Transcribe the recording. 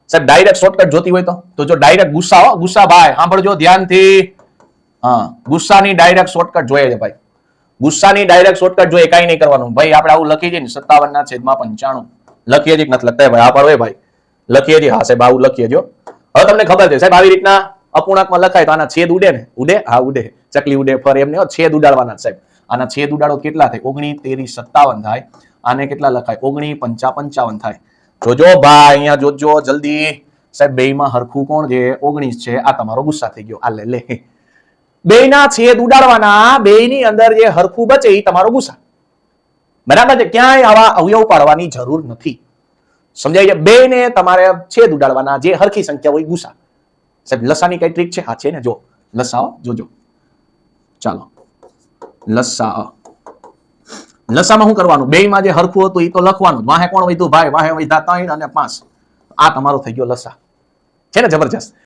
સાહેબ direct shortcut જોતી હોય તો જો ડાયરેક્ટ ગુસ્સા હો, ગુસ્સા ભાઈ સાંભળજો ધ્યાનથી. હા, ગુસ્સાની ડાયરેક્ટ શોર્ટકટ જોઈએ છે ભાઈ. ગુસ્સાની ડાયરેક્ટ શોર્ટકટ જોઈએ, કઈ નહીં કરવાનું ભાઈ. આપણે આવું લખીએ છીએ ને 57/95 લખીએ છીએ નથી લખતા ભાઈ? આ પડવે ભાઈ લખીએ છીએ. હા સાહેબ આવું લખીએ જો. હવે તમને ખબર છે સાહેબ આવી રીતના અપૂર્ણાંકમાં લખાય તો આના છેદ ઉડે ને? ઉડે, હા ઉડે. ચકલી ઉડે ફરે એમને છેદ ઉડાડવાના સાહેબ. આના છેદ ઉડાડો કેટલા થાય? 19, 13, 57 થાય. આને કેટલા લખાય? 19, 5, 55 થાય. જોજો ભાઈ અહીંયા જોજો જલ્દી. સાહેબ બેયમાં હરખું કોણ છે? 19 છે. આ તમારો ગુસ્સા થઈ ગયો. આ લે બેયના છેદ ઉડાડવાના, બેયની અંદર જે હરખું બચે એ તમારો ગુસ્સા. બરાબર છે? ક્યાંય આવા અવયવ પાડવાની જરૂર નથી. સમજાય છે? બેયને તમારે છેદ ઉડાડવાના, જે હરખી સંખ્યા હોય ગુસ્સા. સાહેબ લસાની કઈ ટ્રીક છે? હા છે ને, જો લસાઓ જોજો. ચાલો લસા. લસામાં શું કરવાનું? બેયમાં જે હરખું હતું એ તો લખવાનું. વાહે કોણ વધ્યું ભાઈ? વાહે વધ્યા 3 અને 5. આ તમારો થઈ ગયો લસા. છે ને જબરજસ્ત?